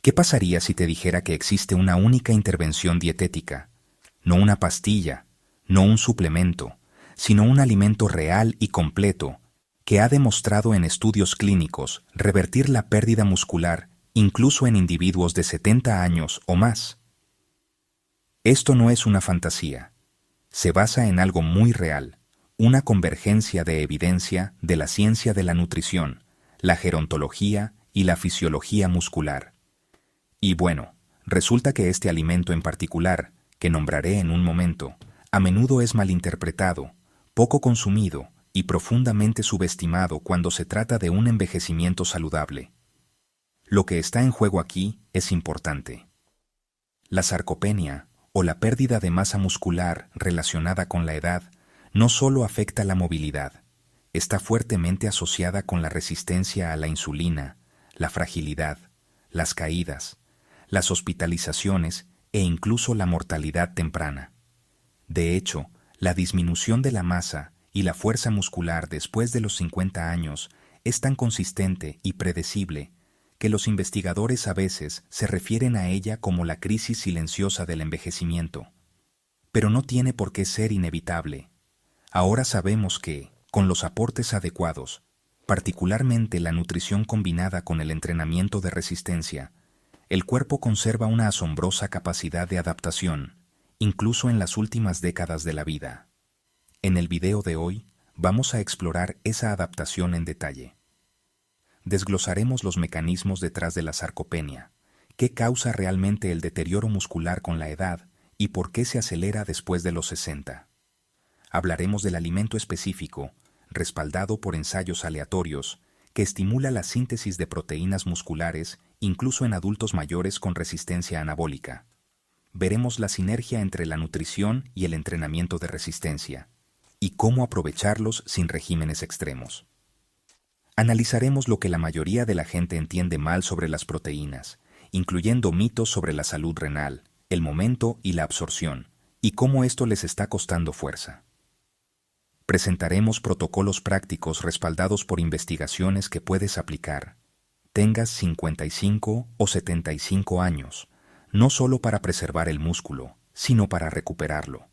¿Qué pasaría si te dijera que existe una única intervención dietética? No una pastilla, no un suplemento, sino un alimento real y completo que ha demostrado en estudios clínicos revertir la pérdida muscular incluso en individuos de 70 años o más. Esto no es una fantasía. Se basa en algo muy real, una convergencia de evidencia de la ciencia de la nutrición, la gerontología y la fisiología muscular. Y bueno, resulta que este alimento en particular, que nombraré en un momento, a menudo es malinterpretado, poco consumido y profundamente subestimado cuando se trata de un envejecimiento saludable. Lo que está en juego aquí es importante. La sarcopenia, o la pérdida de masa muscular relacionada con la edad, no solo afecta la movilidad, está fuertemente asociada con la resistencia a la insulina, la fragilidad, las caídas, las hospitalizaciones e incluso la mortalidad temprana. De hecho, la disminución de la masa y la fuerza muscular después de los 50 años es tan consistente y predecible que los investigadores a veces se refieren a ella como la crisis silenciosa del envejecimiento. Pero no tiene por qué ser inevitable. Ahora sabemos que, con los aportes adecuados, particularmente la nutrición combinada con el entrenamiento de resistencia, el cuerpo conserva una asombrosa capacidad de adaptación, incluso en las últimas décadas de la vida. En el video de hoy, vamos a explorar esa adaptación en detalle. Desglosaremos los mecanismos detrás de la sarcopenia, qué causa realmente el deterioro muscular con la edad y por qué se acelera después de los 60. Hablaremos del alimento específico, respaldado por ensayos aleatorios, que estimula la síntesis de proteínas musculares incluso en adultos mayores con resistencia anabólica. Veremos la sinergia entre la nutrición y el entrenamiento de resistencia, y cómo aprovecharlos sin regímenes extremos. Analizaremos lo que la mayoría de la gente entiende mal sobre las proteínas, incluyendo mitos sobre la salud renal, el momento y la absorción, y cómo esto les está costando fuerza. Presentaremos protocolos prácticos respaldados por investigaciones que puedes aplicar, tengas 55 o 75 años, no solo para preservar el músculo, sino para recuperarlo.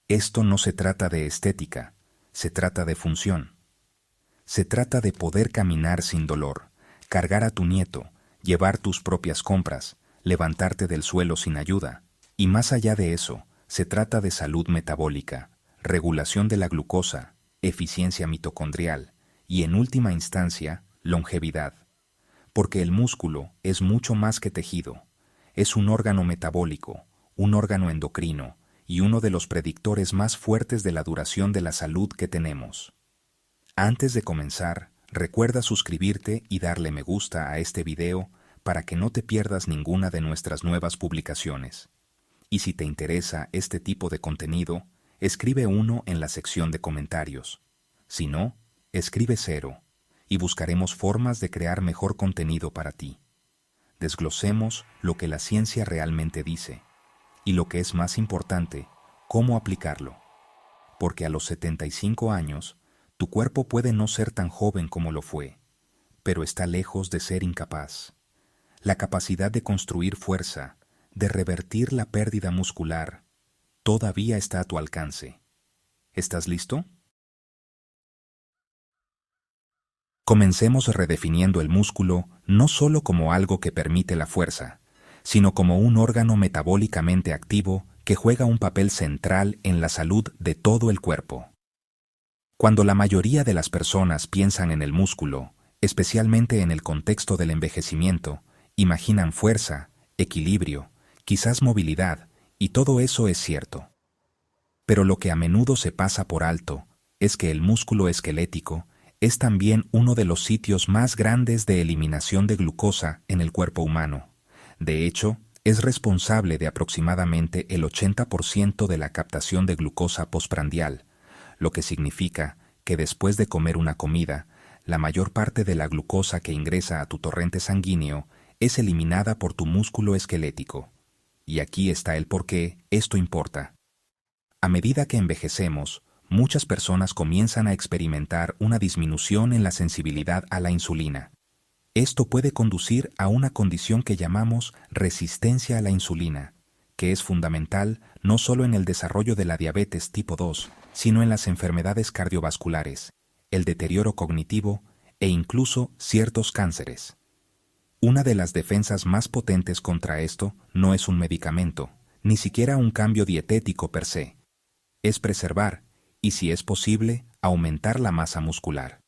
Esto no se trata de estética, se trata de función. Se trata de poder caminar sin dolor, cargar a tu nieto, llevar tus propias compras, levantarte del suelo sin ayuda. Y más allá de eso, se trata de salud metabólica, regulación de la glucosa, eficiencia mitocondrial y, en última instancia, longevidad. Porque el músculo es mucho más que tejido. Es un órgano metabólico, un órgano endocrino y uno de los predictores más fuertes de la duración de la salud que tenemos. Antes de comenzar, recuerda suscribirte y darle me gusta a este video para que no te pierdas ninguna de nuestras nuevas publicaciones. Y si te interesa este tipo de contenido, escribe 1 en la sección de comentarios. Si no, escribe 0 y buscaremos formas de crear mejor contenido para ti. Desglosemos lo que la ciencia realmente dice y, lo que es más importante, cómo aplicarlo. Porque a los 75 años, tu cuerpo puede no ser tan joven como lo fue, pero está lejos de ser incapaz. La capacidad de construir fuerza, de revertir la pérdida muscular, todavía está a tu alcance. ¿Estás listo? Comencemos redefiniendo el músculo no solo como algo que permite la fuerza, sino como un órgano metabólicamente activo que juega un papel central en la salud de todo el cuerpo. Cuando la mayoría de las personas piensan en el músculo, especialmente en el contexto del envejecimiento, imaginan fuerza, equilibrio, quizás movilidad, y todo eso es cierto. Pero lo que a menudo se pasa por alto es que el músculo esquelético es también uno de los sitios más grandes de eliminación de glucosa en el cuerpo humano. De hecho, es responsable de aproximadamente el 80% de la captación de glucosa postprandial, lo que significa que después de comer una comida, la mayor parte de la glucosa que ingresa a tu torrente sanguíneo es eliminada por tu músculo esquelético. Y aquí está el por qué esto importa. A medida que envejecemos, muchas personas comienzan a experimentar una disminución en la sensibilidad a la insulina. Esto puede conducir a una condición que llamamos resistencia a la insulina, que es fundamental no solo en el desarrollo de la diabetes tipo 2, sino en las enfermedades cardiovasculares, el deterioro cognitivo e incluso ciertos cánceres. Una de las defensas más potentes contra esto no es un medicamento, ni siquiera un cambio dietético per se. Es preservar, y si es posible, aumentar la masa muscular.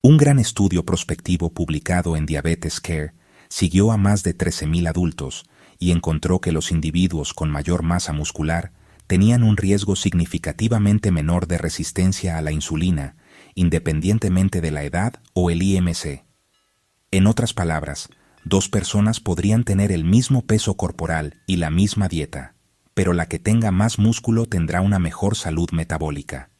Un gran estudio prospectivo publicado en Diabetes Care siguió a más de 13.000 adultos y encontró que los individuos con mayor masa muscular tenían un riesgo significativamente menor de resistencia a la insulina, independientemente de la edad o el IMC. En otras palabras, dos personas podrían tener el mismo peso corporal y la misma dieta, pero la que tenga más músculo tendrá una mejor salud metabólica.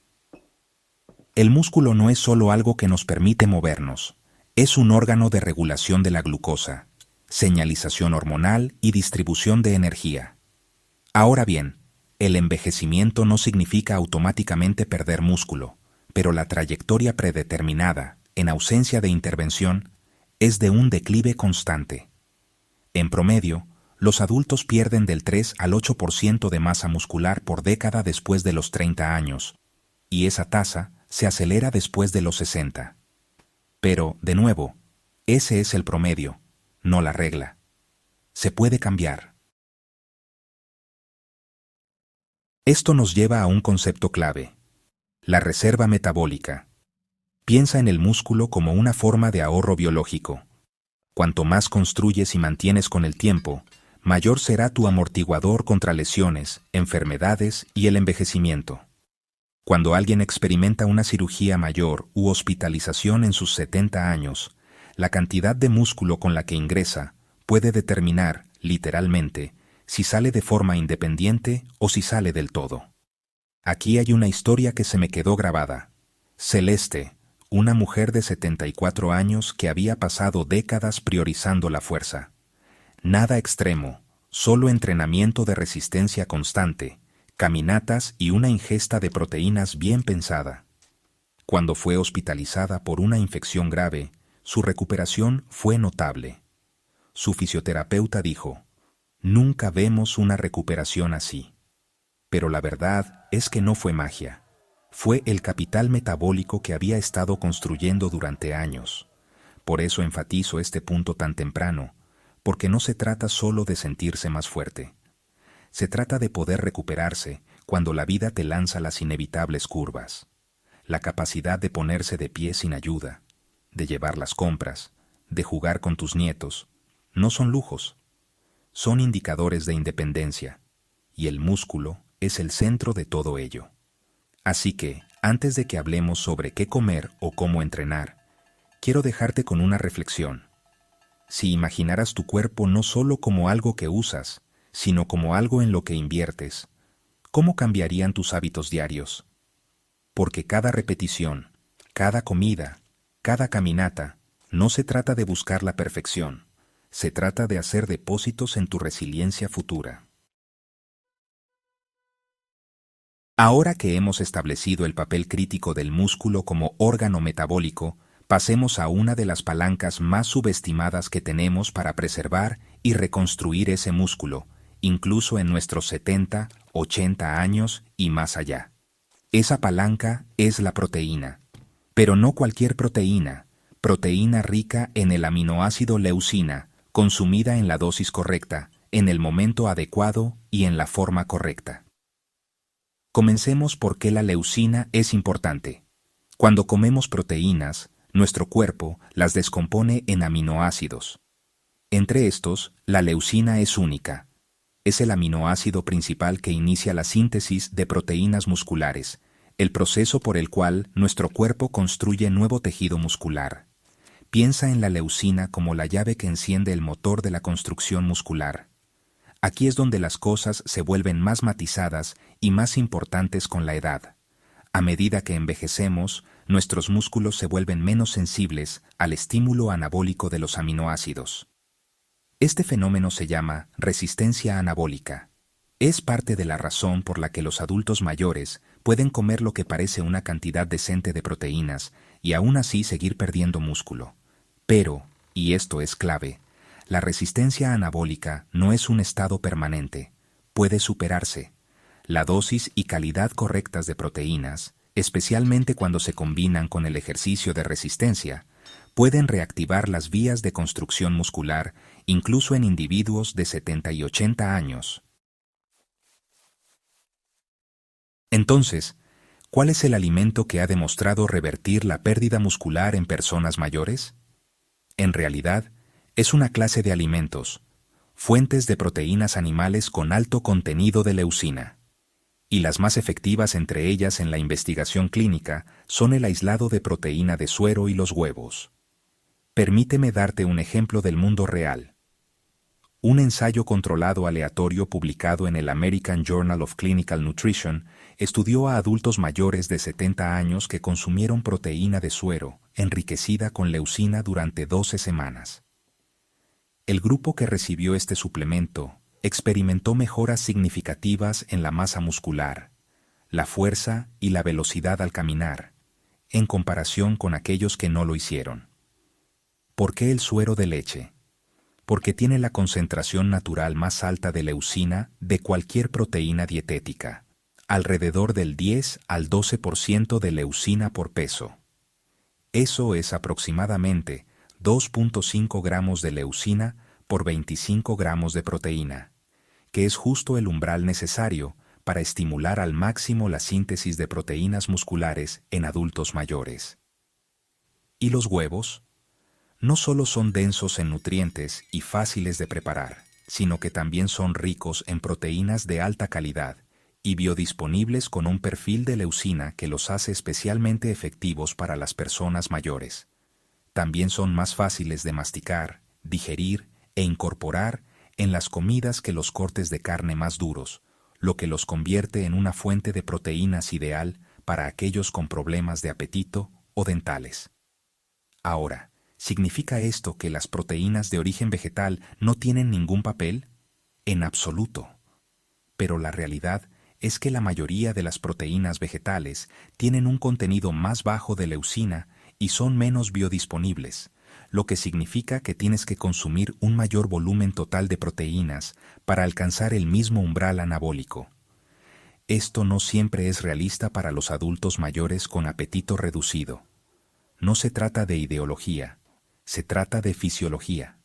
El músculo no es solo algo que nos permite movernos, es un órgano de regulación de la glucosa, señalización hormonal y distribución de energía. Ahora bien, el envejecimiento no significa automáticamente perder músculo, pero la trayectoria predeterminada, en ausencia de intervención, es de un declive constante. En promedio, los adultos pierden del 3 al 8% de masa muscular por década después de los 30 años, y esa tasa se acelera después de los 60. Pero, de nuevo, ese es el promedio, no la regla. Se puede cambiar. Esto nos lleva a un concepto clave: la reserva metabólica. Piensa en el músculo como una forma de ahorro biológico. Cuanto más construyes y mantienes con el tiempo, mayor será tu amortiguador contra lesiones, enfermedades y el envejecimiento. Cuando alguien experimenta una cirugía mayor u hospitalización en sus 70 años, la cantidad de músculo con la que ingresa puede determinar, literalmente, si sale de forma independiente o si sale del todo. Aquí hay una historia que se me quedó grabada. Celeste, una mujer de 74 años que había pasado décadas priorizando la fuerza. Nada extremo, solo entrenamiento de resistencia constante, caminatas y una ingesta de proteínas bien pensada. Cuando fue hospitalizada por una infección grave, su recuperación fue notable. Su fisioterapeuta dijo: "Nunca vemos una recuperación así". Pero la verdad es que no fue magia. Fue el capital metabólico que había estado construyendo durante años. Por eso enfatizo este punto tan temprano, porque no se trata solo de sentirse más fuerte. Se trata de poder recuperarse cuando la vida te lanza las inevitables curvas. La capacidad de ponerse de pie sin ayuda, de llevar las compras, de jugar con tus nietos, no son lujos. Son indicadores de independencia, y el músculo es el centro de todo ello. Así que, antes de que hablemos sobre qué comer o cómo entrenar, quiero dejarte con una reflexión. Si imaginaras tu cuerpo no solo como algo que usas, sino como algo en lo que inviertes, ¿cómo cambiarían tus hábitos diarios? Porque cada repetición, cada comida, cada caminata, no se trata de buscar la perfección, se trata de hacer depósitos en tu resiliencia futura. Ahora que hemos establecido el papel crítico del músculo como órgano metabólico, pasemos a una de las palancas más subestimadas que tenemos para preservar y reconstruir ese músculo, incluso en nuestros 70, 80 años y más allá. Esa palanca es la proteína. Pero no cualquier proteína, proteína rica en el aminoácido leucina, consumida en la dosis correcta, en el momento adecuado y en la forma correcta. Comencemos por qué la leucina es importante. Cuando comemos proteínas, nuestro cuerpo las descompone en aminoácidos. Entre estos, la leucina es única. Es el aminoácido principal que inicia la síntesis de proteínas musculares, el proceso por el cual nuestro cuerpo construye nuevo tejido muscular. Piensa en la leucina como la llave que enciende el motor de la construcción muscular. Aquí es donde las cosas se vuelven más matizadas y más importantes con la edad. A medida que envejecemos, nuestros músculos se vuelven menos sensibles al estímulo anabólico de los aminoácidos. Este fenómeno se llama resistencia anabólica. Es parte de la razón por la que los adultos mayores pueden comer lo que parece una cantidad decente de proteínas y aún así seguir perdiendo músculo. Pero, y esto es clave, la resistencia anabólica no es un estado permanente, puede superarse. La dosis y calidad correctas de proteínas, especialmente cuando se combinan con el ejercicio de resistencia, pueden reactivar las vías de construcción muscular incluso en individuos de 70 y 80 años. Entonces, ¿cuál es el alimento que ha demostrado revertir la pérdida muscular en personas mayores? En realidad, es una clase de alimentos, fuentes de proteínas animales con alto contenido de leucina. Y las más efectivas entre ellas en la investigación clínica son el aislado de proteína de suero y los huevos. Permíteme darte un ejemplo del mundo real. Un ensayo controlado aleatorio publicado en el American Journal of Clinical Nutrition estudió a adultos mayores de 70 años que consumieron proteína de suero enriquecida con leucina durante 12 semanas. El grupo que recibió este suplemento experimentó mejoras significativas en la masa muscular, la fuerza y la velocidad al caminar, en comparación con aquellos que no lo hicieron. ¿Por qué el suero de leche? Porque tiene la concentración natural más alta de leucina de cualquier proteína dietética, alrededor del 10 al 12% de leucina por peso. Eso es aproximadamente 2.5 gramos de leucina por 25 gramos de proteína, que es justo el umbral necesario para estimular al máximo la síntesis de proteínas musculares en adultos mayores. ¿Y los huevos? No solo son densos en nutrientes y fáciles de preparar, sino que también son ricos en proteínas de alta calidad y biodisponibles con un perfil de leucina que los hace especialmente efectivos para las personas mayores. También son más fáciles de masticar, digerir e incorporar en las comidas que los cortes de carne más duros, lo que los convierte en una fuente de proteínas ideal para aquellos con problemas de apetito o dentales. Ahora, ¿significa esto que las proteínas de origen vegetal no tienen ningún papel? En absoluto. Pero la realidad es que la mayoría de las proteínas vegetales tienen un contenido más bajo de leucina y son menos biodisponibles, lo que significa que tienes que consumir un mayor volumen total de proteínas para alcanzar el mismo umbral anabólico. Esto no siempre es realista para los adultos mayores con apetito reducido. No se trata de ideología, se trata de fisiología.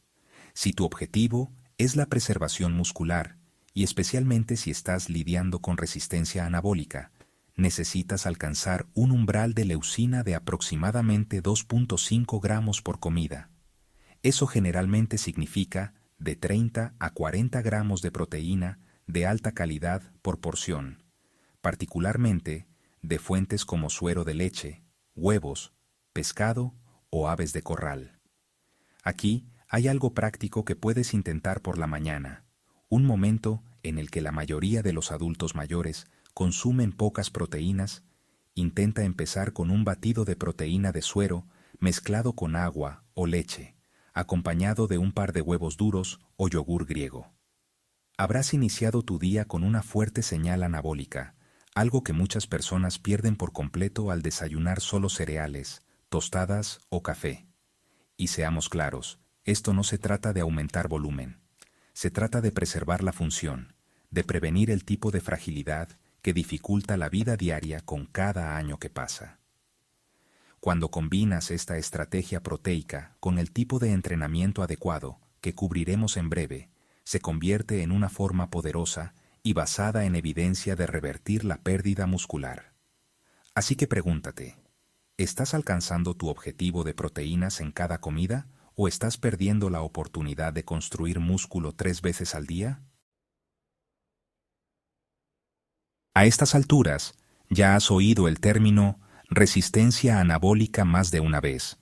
Si tu objetivo es la preservación muscular, y especialmente si estás lidiando con resistencia anabólica, necesitas alcanzar un umbral de leucina de aproximadamente 2.5 gramos por comida. Eso generalmente significa de 30 a 40 gramos de proteína de alta calidad por porción, particularmente de fuentes como suero de leche, huevos, pescado o aves de corral. Aquí hay algo práctico que puedes intentar por la mañana, un momento en el que la mayoría de los adultos mayores consumen pocas proteínas. Intenta empezar con un batido de proteína de suero mezclado con agua o leche, acompañado de un par de huevos duros o yogur griego. Habrás iniciado tu día con una fuerte señal anabólica, algo que muchas personas pierden por completo al desayunar solo cereales, tostadas o café. Y seamos claros, esto no se trata de aumentar volumen. Se trata de preservar la función, de prevenir el tipo de fragilidad que dificulta la vida diaria con cada año que pasa. Cuando combinas esta estrategia proteica con el tipo de entrenamiento adecuado, que cubriremos en breve, se convierte en una forma poderosa y basada en evidencia de revertir la pérdida muscular. Así que pregúntate, ¿estás alcanzando tu objetivo de proteínas en cada comida o estás perdiendo la oportunidad de construir músculo 3 veces al día? A estas alturas, ya has oído el término resistencia anabólica más de una vez,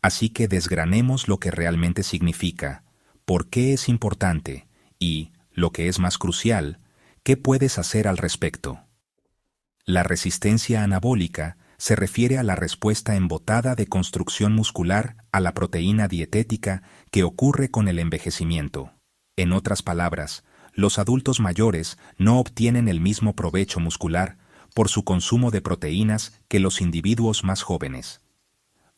así que desgranemos lo que realmente significa, por qué es importante y, lo que es más crucial, qué puedes hacer al respecto. La resistencia anabólica se refiere a la respuesta embotada de construcción muscular a la proteína dietética que ocurre con el envejecimiento. En otras palabras, los adultos mayores no obtienen el mismo provecho muscular por su consumo de proteínas que los individuos más jóvenes.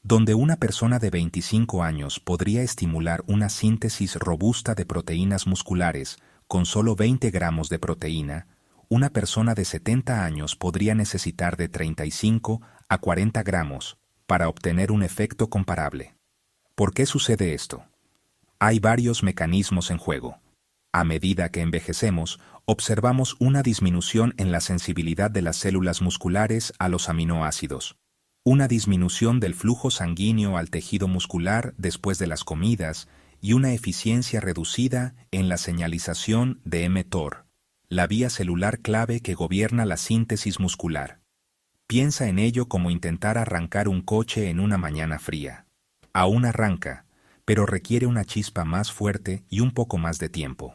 Donde una persona de 25 años podría estimular una síntesis robusta de proteínas musculares con solo 20 gramos de proteína, una persona de 70 años podría necesitar de 35 a 40 gramos para obtener un efecto comparable. ¿Por qué sucede esto? Hay varios mecanismos en juego. A medida que envejecemos, observamos una disminución en la sensibilidad de las células musculares a los aminoácidos, una disminución del flujo sanguíneo al tejido muscular después de las comidas y una eficiencia reducida en la señalización de mTOR, la vía celular clave que gobierna la síntesis muscular. Piensa en ello como intentar arrancar un coche en una mañana fría. Aún arranca, pero requiere una chispa más fuerte y un poco más de tiempo.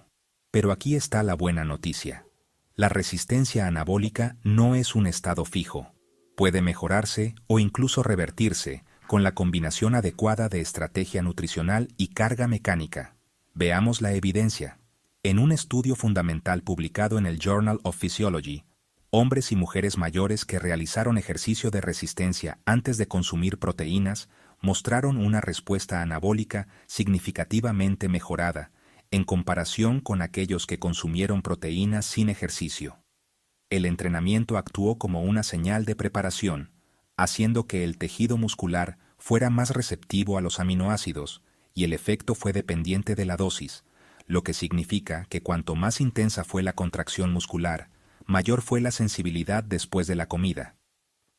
Pero aquí está la buena noticia. La resistencia anabólica no es un estado fijo. Puede mejorarse o incluso revertirse con la combinación adecuada de estrategia nutricional y carga mecánica. Veamos la evidencia. En un estudio fundamental publicado en el Journal of Physiology, hombres y mujeres mayores que realizaron ejercicio de resistencia antes de consumir proteínas mostraron una respuesta anabólica significativamente mejorada en comparación con aquellos que consumieron proteínas sin ejercicio. El entrenamiento actuó como una señal de preparación, haciendo que el tejido muscular fuera más receptivo a los aminoácidos, y el efecto fue dependiente de la dosis, lo que significa que cuanto más intensa fue la contracción muscular, mayor fue la sensibilidad después de la comida.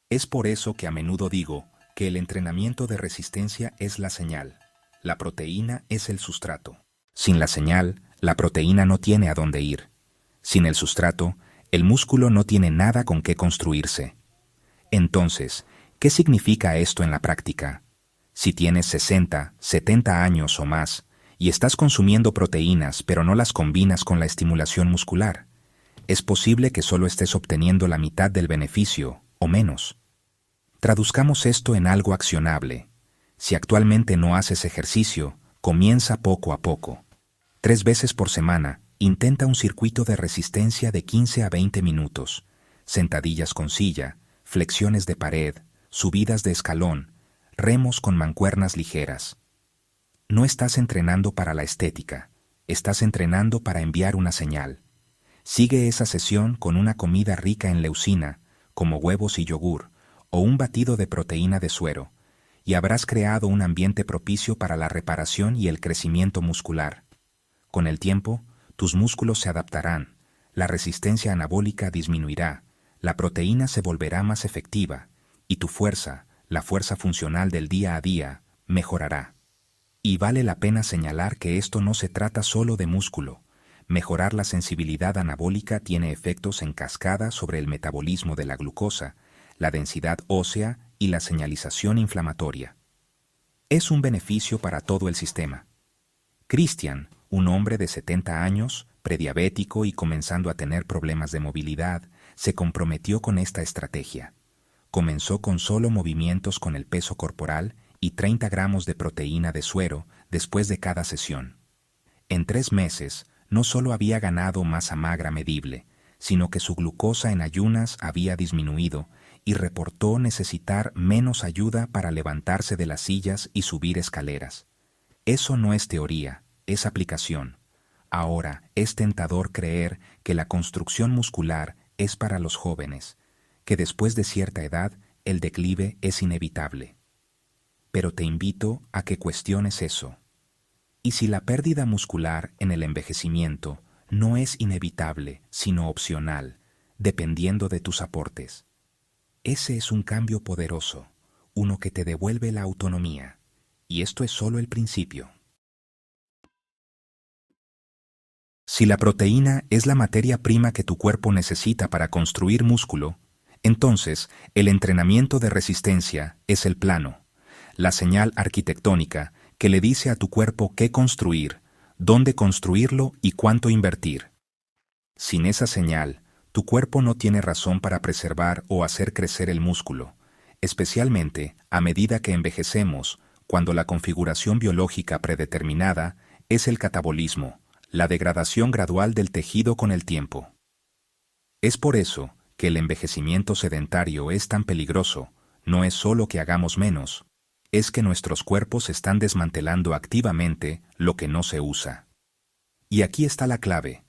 Es por eso que a menudo digo que el entrenamiento de resistencia es la señal, la proteína es el sustrato. Sin la señal, la proteína no tiene a dónde ir. Sin el sustrato, el músculo no tiene nada con qué construirse. Entonces, ¿qué significa esto en la práctica? Si tienes 60, 70 años o más, y estás consumiendo proteínas pero no las combinas con la estimulación muscular, es posible que solo estés obteniendo la mitad del beneficio, o menos. Traduzcamos esto en algo accionable. Si actualmente no haces ejercicio, comienza poco a poco. 3 veces por semana, intenta un circuito de resistencia de 15 a 20 minutos, sentadillas con silla, flexiones de pared, subidas de escalón, remos con mancuernas ligeras. No estás entrenando para la estética, estás entrenando para enviar una señal. Sigue esa sesión con una comida rica en leucina, como huevos y yogur, o un batido de proteína de suero, y habrás creado un ambiente propicio para la reparación y el crecimiento muscular. Con el tiempo, tus músculos se adaptarán, la resistencia anabólica disminuirá, la proteína se volverá más efectiva, y tu fuerza, la fuerza funcional del día a día, mejorará. Y vale la pena señalar que esto no se trata solo de músculo. Mejorar la sensibilidad anabólica tiene efectos en cascada sobre el metabolismo de la glucosa, la densidad ósea y la señalización inflamatoria. Es un beneficio para todo el sistema. Christian, un hombre de 70 años, prediabético y comenzando a tener problemas de movilidad, se comprometió con esta estrategia. Comenzó con solo movimientos con el peso corporal y 30 gramos de proteína de suero después de cada sesión. En 3 meses, no solo había ganado masa magra medible, sino que su glucosa en ayunas había disminuido y reportó necesitar menos ayuda para levantarse de las sillas y subir escaleras. Eso no es teoría, es aplicación. Ahora es tentador creer que la construcción muscular es para los jóvenes, que después de cierta edad el declive es inevitable. Pero te invito a que cuestiones eso. ¿Y si la pérdida muscular en el envejecimiento no es inevitable, sino opcional, dependiendo de tus aportes? Ese es un cambio poderoso, uno que te devuelve la autonomía, y esto es solo el principio. Si la proteína es la materia prima que tu cuerpo necesita para construir músculo, entonces el entrenamiento de resistencia es el plano, la señal arquitectónica que le dice a tu cuerpo qué construir, dónde construirlo y cuánto invertir. Sin esa señal, tu cuerpo no tiene razón para preservar o hacer crecer el músculo, especialmente a medida que envejecemos, cuando la configuración biológica predeterminada es el catabolismo, la degradación gradual del tejido con el tiempo. Es por eso que el envejecimiento sedentario es tan peligroso, no es solo que hagamos menos, es que nuestros cuerpos están desmantelando activamente lo que no se usa. Y aquí está la clave.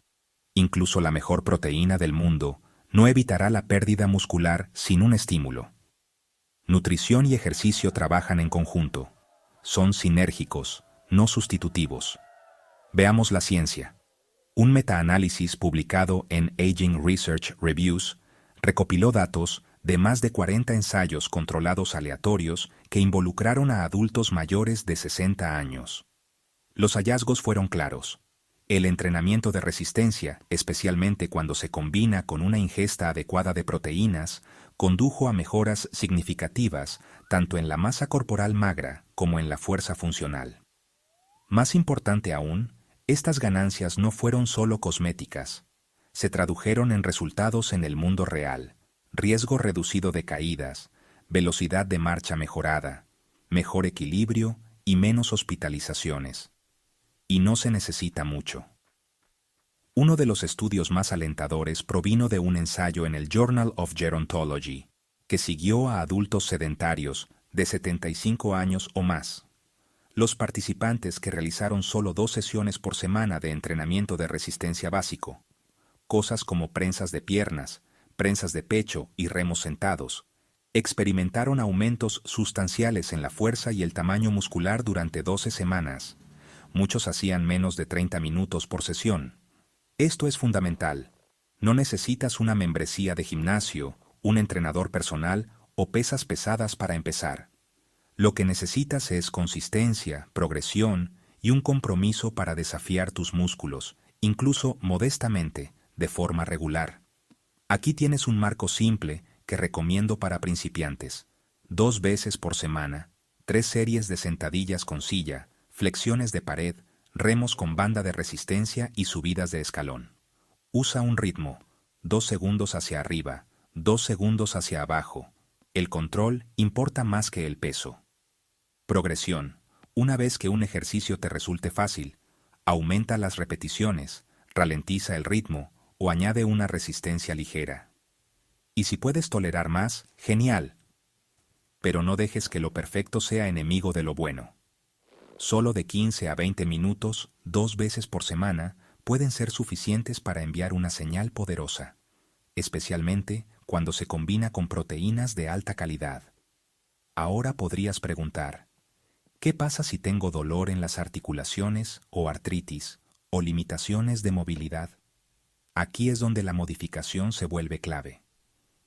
Incluso la mejor proteína del mundo no evitará la pérdida muscular sin un estímulo. Nutrición y ejercicio trabajan en conjunto. Son sinérgicos, no sustitutivos. Veamos la ciencia. Un metaanálisis publicado en Aging Research Reviews recopiló datos de más de 40 ensayos controlados aleatorios que involucraron a adultos mayores de 60 años. Los hallazgos fueron claros. El entrenamiento de resistencia, especialmente cuando se combina con una ingesta adecuada de proteínas, condujo a mejoras significativas tanto en la masa corporal magra como en la fuerza funcional. Más importante aún, estas ganancias no fueron solo cosméticas. Se tradujeron en resultados en el mundo real: riesgo reducido de caídas, velocidad de marcha mejorada, mejor equilibrio y menos hospitalizaciones. Y no se necesita mucho. Uno de los estudios más alentadores provino de un ensayo en el Journal of Gerontology, que siguió a adultos sedentarios de 75 años o más. Los participantes, que realizaron solo 2 sesiones por semana de entrenamiento de resistencia básico, cosas como prensas de piernas, prensas de pecho y remos sentados, experimentaron aumentos sustanciales en la fuerza y el tamaño muscular durante 12 semanas. Muchos hacían menos de 30 minutos por sesión. Esto es fundamental. No necesitas una membresía de gimnasio, un entrenador personal o pesas pesadas para empezar. Lo que necesitas es consistencia, progresión y un compromiso para desafiar tus músculos, incluso modestamente, de forma regular. Aquí tienes un marco simple que recomiendo para principiantes: 2 veces por semana, 3 series de sentadillas con silla, flexiones de pared, remos con banda de resistencia y subidas de escalón. Usa un ritmo: 2 segundos hacia arriba, 2 segundos hacia abajo. El control importa más que el peso. Progresión: una vez que un ejercicio te resulte fácil, aumenta las repeticiones, ralentiza el ritmo o añade una resistencia ligera. Y si puedes tolerar más, genial. Pero no dejes que lo perfecto sea enemigo de lo bueno. Solo de 15 a 20 minutos, 2 veces por semana, pueden ser suficientes para enviar una señal poderosa, especialmente cuando se combina con proteínas de alta calidad. Ahora podrías preguntar: ¿qué pasa si tengo dolor en las articulaciones o artritis o limitaciones de movilidad? Aquí es donde la modificación se vuelve clave.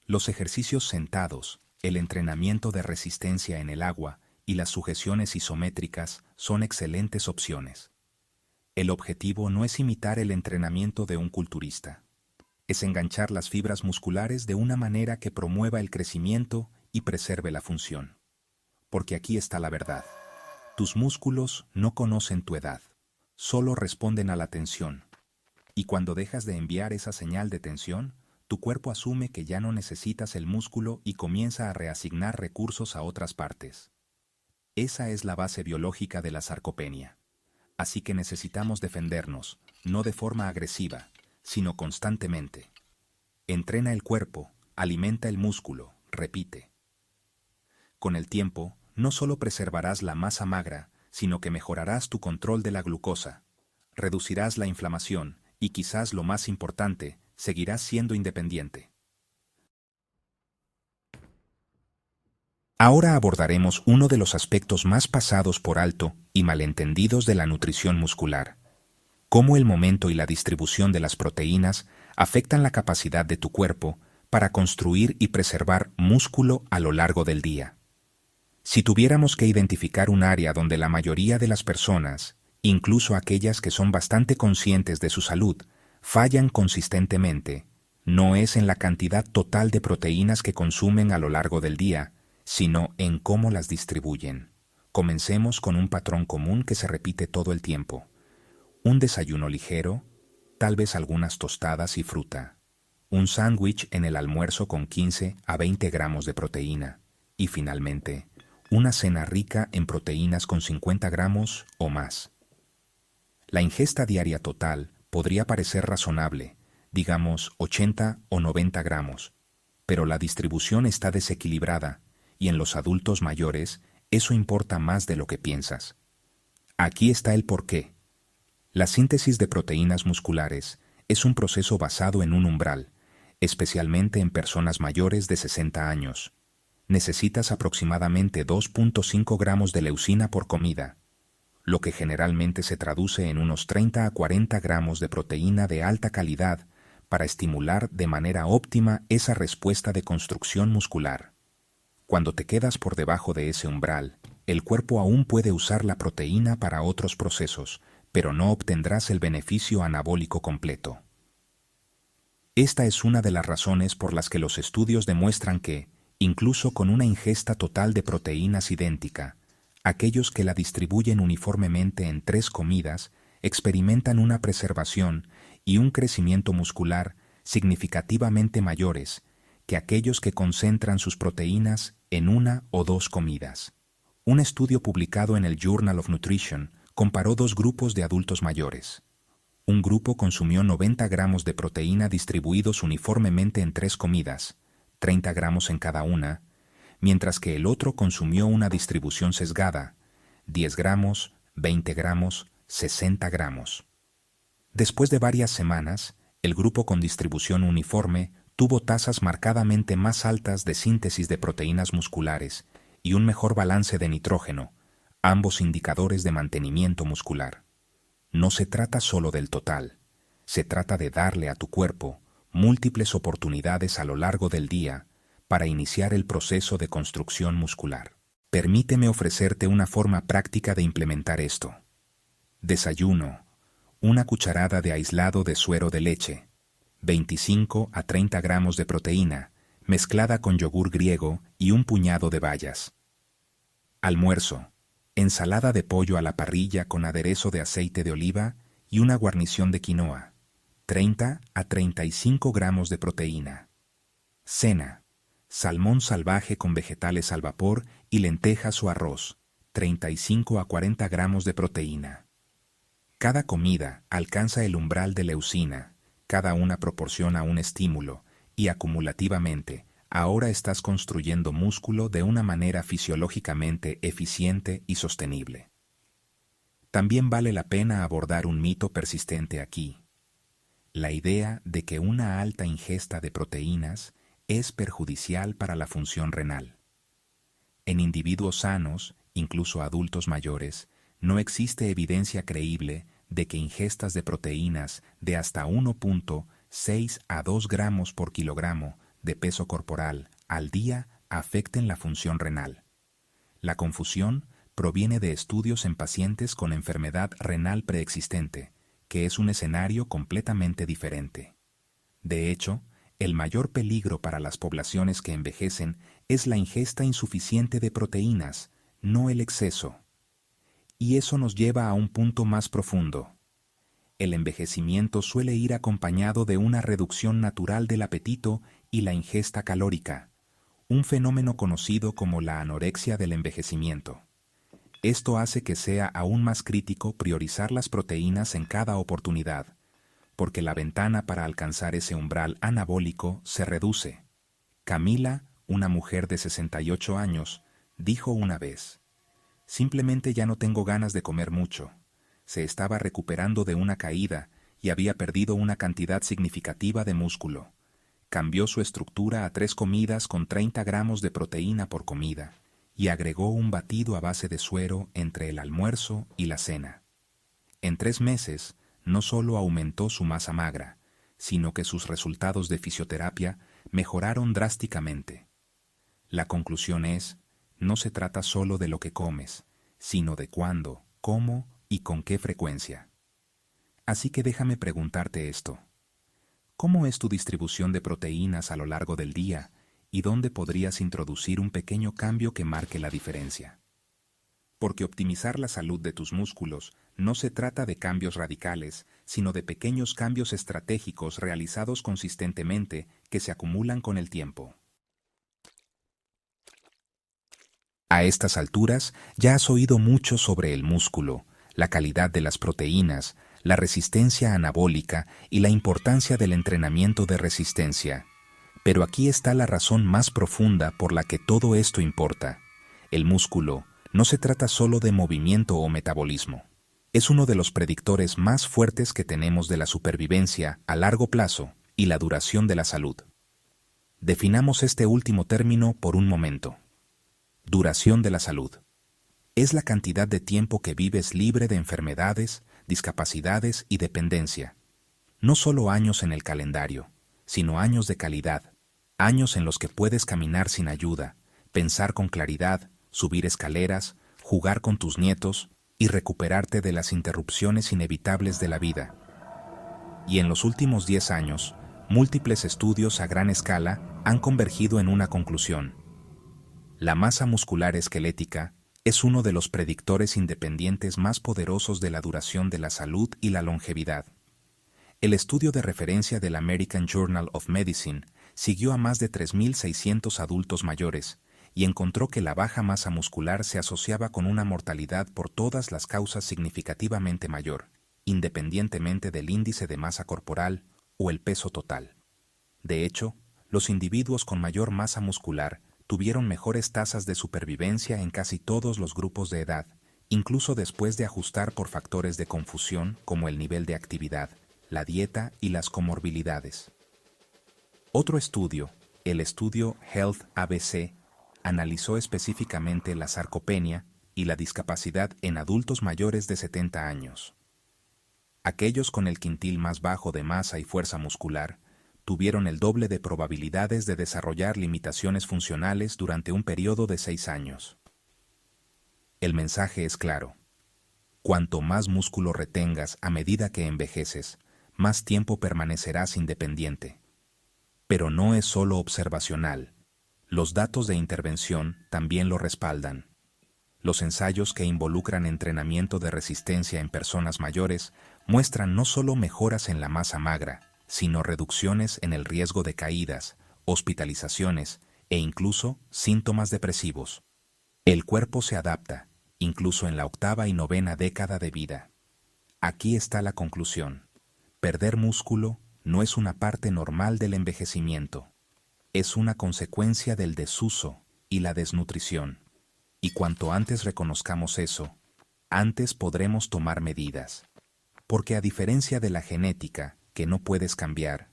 Los ejercicios sentados, el entrenamiento de resistencia en el agua y las sujeciones isométricas son excelentes opciones. El objetivo no es imitar el entrenamiento de un culturista. Es enganchar las fibras musculares de una manera que promueva el crecimiento y preserve la función. Porque aquí está la verdad. Tus músculos no conocen tu edad, solo responden a la tensión. Y cuando dejas de enviar esa señal de tensión, tu cuerpo asume que ya no necesitas el músculo y comienza a reasignar recursos a otras partes. Esa es la base biológica de la sarcopenia. Así que necesitamos defendernos, no de forma agresiva, sino constantemente. Entrena el cuerpo, alimenta el músculo, repite. Con el tiempo, no solo preservarás la masa magra, sino que mejorarás tu control de la glucosa, reducirás la inflamación y, quizás lo más importante, seguirás siendo independiente. Ahora abordaremos uno de los aspectos más pasados por alto y malentendidos de la nutrición muscular: cómo el momento y la distribución de las proteínas afectan la capacidad de tu cuerpo para construir y preservar músculo a lo largo del día. Si tuviéramos que identificar un área donde la mayoría de las personas, incluso aquellas que son bastante conscientes de su salud, fallan consistentemente, no es en la cantidad total de proteínas que consumen a lo largo del día, sino en cómo las distribuyen. Comencemos con un patrón común que se repite todo el tiempo: un desayuno ligero, tal vez algunas tostadas y fruta, un sándwich en el almuerzo con 15 a 20 gramos de proteína, y finalmente, una cena rica en proteínas con 50 gramos o más. La ingesta diaria total podría parecer razonable, digamos 80 o 90 gramos, pero la distribución está desequilibrada y en los adultos mayores Eso importa más de lo que piensas. Aquí está el porqué. La síntesis de proteínas musculares es un proceso basado en un umbral, especialmente en personas mayores de 60 años. Necesitas aproximadamente 2.5 gramos de leucina por comida, lo que generalmente se traduce en unos 30 a 40 gramos de proteína de alta calidad para estimular de manera óptima esa respuesta de construcción muscular. Cuando te quedas por debajo de ese umbral, el cuerpo aún puede usar la proteína para otros procesos, pero no obtendrás el beneficio anabólico completo. Esta es una de las razones por las que los estudios demuestran que, incluso con una ingesta total de proteínas idéntica, aquellos que la distribuyen uniformemente en 3 comidas experimentan una preservación y un crecimiento muscular significativamente mayores que aquellos que concentran sus proteínas en 1 o 2 comidas. Un estudio publicado en el Journal of Nutrition comparó 2 grupos de adultos mayores. Un grupo consumió 90 gramos de proteína distribuidos uniformemente en 3 comidas, 30 gramos en cada una, mientras que el otro consumió una distribución sesgada, 10 gramos, 20 gramos, 60 gramos. Después de varias semanas, el grupo con distribución uniforme tuvo tasas marcadamente más altas de síntesis de proteínas musculares y un mejor balance de nitrógeno, ambos indicadores de mantenimiento muscular. No se trata solo del total, se trata de darle a tu cuerpo múltiples oportunidades a lo largo del día para iniciar el proceso de construcción muscular. Permíteme ofrecerte una forma práctica de implementar esto. Desayuno: una cucharada de aislado de suero de leche, 25 a 30 gramos de proteína, mezclada con yogur griego y un puñado de bayas. Almuerzo: ensalada de pollo a la parrilla con aderezo de aceite de oliva y una guarnición de quinoa, 30 a 35 gramos de proteína. Cena: salmón salvaje con vegetales al vapor y lentejas o arroz, 35 a 40 gramos de proteína. Cada comida alcanza el umbral de leucina, cada una proporciona un estímulo y acumulativamente, ahora estás construyendo músculo de una manera fisiológicamente eficiente y sostenible. También vale la pena abordar un mito persistente aquí: la idea de que una alta ingesta de proteínas es perjudicial para la función renal. En individuos sanos, incluso adultos mayores, no existe evidencia creíble de que ingestas de proteínas de hasta 1.6 a 2 gramos por kilogramo de peso corporal al día afecten la función renal. La confusión proviene de estudios en pacientes con enfermedad renal preexistente, que es un escenario completamente diferente. De hecho, el mayor peligro para las poblaciones que envejecen es la ingesta insuficiente de proteínas, no el exceso. Y eso nos lleva a un punto más profundo. El envejecimiento suele ir acompañado de una reducción natural del apetito y la ingesta calórica, un fenómeno conocido como la anorexia del envejecimiento. Esto hace que sea aún más crítico priorizar las proteínas en cada oportunidad, porque la ventana para alcanzar ese umbral anabólico se reduce. Camila, una mujer de 68 años, dijo una vez: «Simplemente ya no tengo ganas de comer mucho». Se estaba recuperando de una caída y había perdido una cantidad significativa de músculo. Cambió su estructura a 3 comidas con 30 gramos de proteína por comida y agregó un batido a base de suero entre el almuerzo y la cena. En 3 meses, no solo aumentó su masa magra, sino que sus resultados de fisioterapia mejoraron drásticamente. La conclusión es: no se trata solo de lo que comes, sino de cuándo, cómo y con qué frecuencia. Así que déjame preguntarte esto: ¿cómo es tu distribución de proteínas a lo largo del día y dónde podrías introducir un pequeño cambio que marque la diferencia? Porque optimizar la salud de tus músculos no se trata de cambios radicales, sino de pequeños cambios estratégicos realizados consistentemente que se acumulan con el tiempo. A estas alturas ya has oído mucho sobre el músculo, la calidad de las proteínas, la resistencia anabólica y la importancia del entrenamiento de resistencia. Pero aquí está la razón más profunda por la que todo esto importa. El músculo, No se trata solo de movimiento o metabolismo. Es uno de los predictores más fuertes que tenemos de la supervivencia a largo plazo y la duración de la salud. Definamos este último término por un momento. Duración de la salud. Es la cantidad de tiempo que vives libre de enfermedades, discapacidades y dependencia. No solo años en el calendario, sino años de calidad, años en los que puedes caminar sin ayuda, pensar con claridad, subir escaleras, jugar con tus nietos y recuperarte de las interrupciones inevitables de la vida. Y en los últimos 10 años, múltiples estudios a gran escala han convergido en una conclusión. La masa muscular esquelética es uno de los predictores independientes más poderosos de la duración de la salud y la longevidad. El estudio de referencia del American Journal of Medicine siguió a más de 3.600 adultos mayores y encontró que la baja masa muscular se asociaba con una mortalidad por todas las causas significativamente mayor, independientemente del índice de masa corporal o el peso total. De hecho, los individuos con mayor masa muscular tuvieron mejores tasas de supervivencia en casi todos los grupos de edad, incluso después de ajustar por factores de confusión como el nivel de actividad, la dieta y las comorbilidades. Otro estudio, el estudio Health ABC, analizó específicamente la sarcopenia y la discapacidad en adultos mayores de 70 años. Aquellos con el quintil más bajo de masa y fuerza muscular tuvieron el doble de probabilidades de desarrollar limitaciones funcionales durante un periodo de 6 años. El mensaje es claro. Cuanto más músculo retengas a medida que envejeces, más tiempo permanecerás independiente. Pero no es solo observacional. Los datos de intervención también lo respaldan. Los ensayos que involucran entrenamiento de resistencia en personas mayores muestran no solo mejoras en la masa magra, sino reducciones en el riesgo de caídas, hospitalizaciones e incluso síntomas depresivos. El cuerpo se adapta, incluso en la 8ª y 9ª década de vida. Aquí está la conclusión. Perder músculo no es una parte normal del envejecimiento. Es una consecuencia del desuso y la desnutrición. Y cuanto antes reconozcamos eso, antes podremos tomar medidas. Porque a diferencia de la genética, que no puedes cambiar,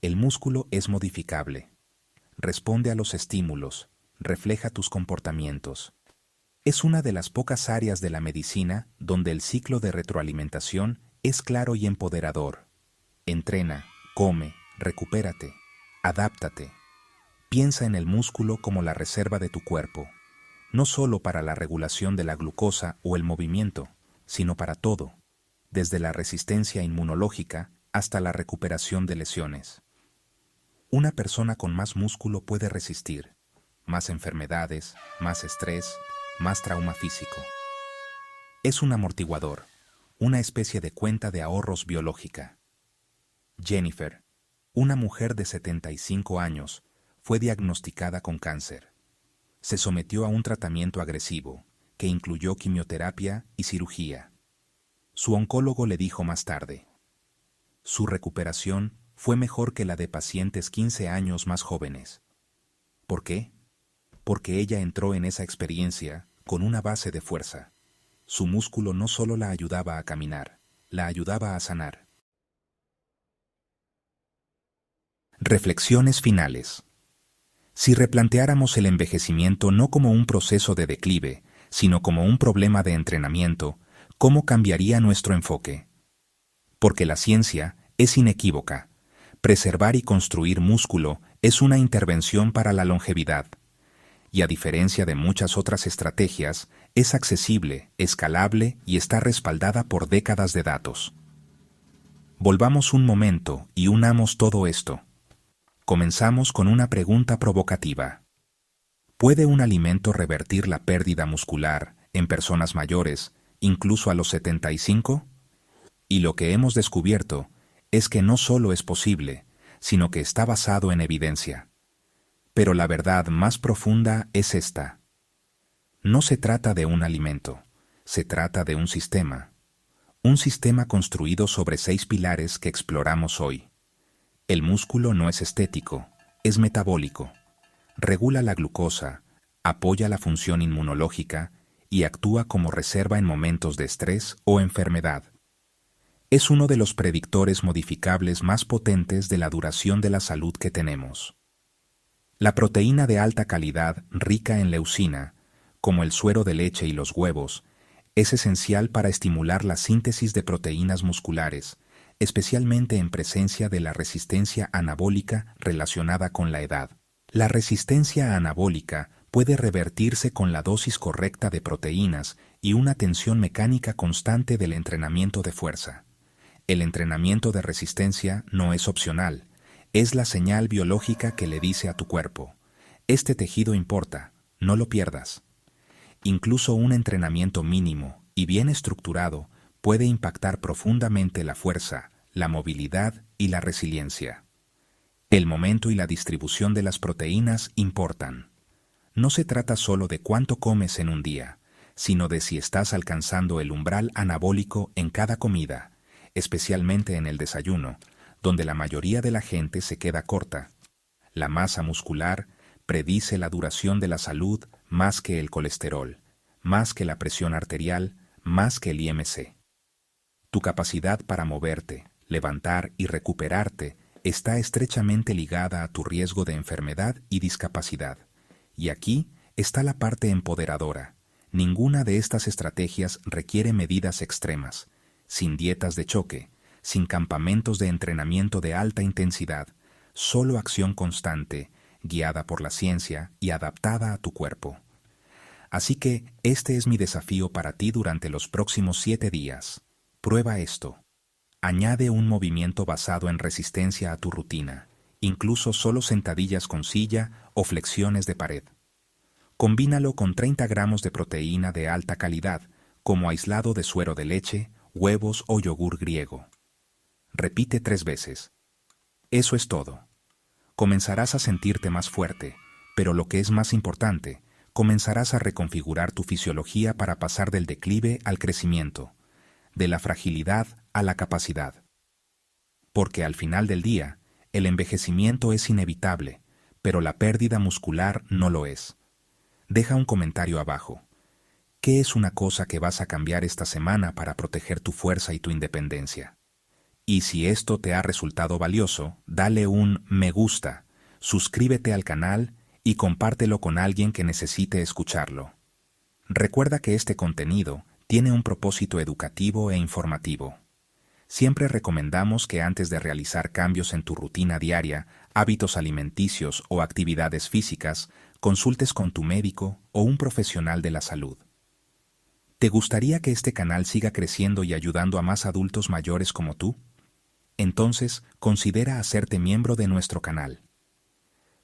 el músculo es modificable. Responde a los estímulos, refleja tus comportamientos. Es una de las pocas áreas de la medicina donde el ciclo de retroalimentación es claro y empoderador. Entrena, come, recupérate, adáptate. Piensa en el músculo como la reserva de tu cuerpo, no solo para la regulación de la glucosa o el movimiento, sino para todo, desde la resistencia inmunológica hasta la recuperación de lesiones. Una persona con más músculo puede resistir más enfermedades, más estrés, más trauma físico. Es un amortiguador, una especie de cuenta de ahorros biológica. Jennifer, una mujer de 75 años, fue diagnosticada con cáncer. Se sometió a un tratamiento agresivo, que incluyó quimioterapia y cirugía. Su oncólogo le dijo más tarde: su recuperación fue mejor que la de pacientes 15 años más jóvenes. ¿Por qué? Porque ella entró en esa experiencia con una base de fuerza. Su músculo no solo la ayudaba a caminar, la ayudaba a sanar. Reflexiones finales. Si replanteáramos el envejecimiento no como un proceso de declive, sino como un problema de entrenamiento, ¿cómo cambiaría nuestro enfoque? Porque la ciencia es inequívoca. Preservar y construir músculo es una intervención para la longevidad. Y a diferencia de muchas otras estrategias, es accesible, escalable y está respaldada por décadas de datos. Volvamos un momento y unamos todo esto. Comenzamos con una pregunta provocativa. ¿Puede un alimento revertir la pérdida muscular en personas mayores, incluso a los 75? Y lo que hemos descubierto es que no solo es posible, sino que está basado en evidencia. Pero la verdad más profunda es esta. No se trata de un alimento, se trata de un sistema. Un sistema construido sobre 6 pilares que exploramos hoy. El músculo no es estético, es metabólico. Regula la glucosa, apoya la función inmunológica y actúa como reserva en momentos de estrés o enfermedad. Es uno de los predictores modificables más potentes de la duración de la salud que tenemos. La proteína de alta calidad, rica en leucina, como el suero de leche y los huevos, es esencial para estimular la síntesis de proteínas musculares, especialmente en presencia de la resistencia anabólica relacionada con la edad. La resistencia anabólica puede revertirse con la dosis correcta de proteínas y una tensión mecánica constante del entrenamiento de fuerza. El entrenamiento de resistencia no es opcional, es la señal biológica que le dice a tu cuerpo: este tejido importa, no lo pierdas. Incluso un entrenamiento mínimo y bien estructurado puede impactar profundamente la fuerza, la movilidad y la resiliencia. El momento y la distribución de las proteínas importan. No se trata solo de cuánto comes en un día, sino de si estás alcanzando el umbral anabólico en cada comida, especialmente en el desayuno, donde la mayoría de la gente se queda corta. La masa muscular predice la duración de la salud más que el colesterol, más que la presión arterial, más que el IMC. Tu capacidad para moverte, levantar y recuperarte está estrechamente ligada a tu riesgo de enfermedad y discapacidad. Y aquí está la parte empoderadora. Ninguna de estas estrategias requiere medidas extremas, sin dietas de choque, sin campamentos de entrenamiento de alta intensidad, solo acción constante, guiada por la ciencia y adaptada a tu cuerpo. Así que este es mi desafío para ti durante los próximos 7 días. Prueba esto. Añade un movimiento basado en resistencia a tu rutina, incluso solo sentadillas con silla o flexiones de pared. Combínalo con 30 gramos de proteína de alta calidad, como aislado de suero de leche, huevos o yogur griego. Repite 3 veces. Eso es todo. Comenzarás a sentirte más fuerte, pero lo que es más importante, comenzarás a reconfigurar tu fisiología para pasar del declive al crecimiento, de la fragilidad a la capacidad. Porque al final del día, el envejecimiento es inevitable, pero la pérdida muscular no lo es. Deja un comentario abajo. ¿Qué es una cosa que vas a cambiar esta semana para proteger tu fuerza y tu independencia? Y si esto te ha resultado valioso, dale un me gusta, suscríbete al canal y compártelo con alguien que necesite escucharlo. Recuerda que este contenido tiene un propósito educativo e informativo. Siempre recomendamos que antes de realizar cambios en tu rutina diaria, hábitos alimenticios o actividades físicas, consultes con tu médico o un profesional de la salud. ¿Te gustaría que este canal siga creciendo y ayudando a más adultos mayores como tú? Entonces, considera hacerte miembro de nuestro canal.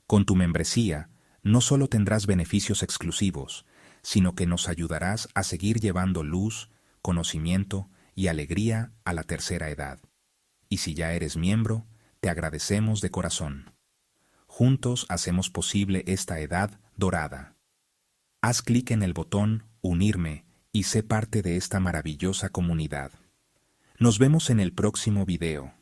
Con tu membresía, no solo tendrás beneficios exclusivos, sino que nos ayudarás a seguir llevando luz, conocimiento y alegría a la tercera edad. Y si ya eres miembro, te agradecemos de corazón. Juntos hacemos posible esta edad dorada. Haz clic en el botón Unirme y sé parte de esta maravillosa comunidad. Nos vemos en el próximo video.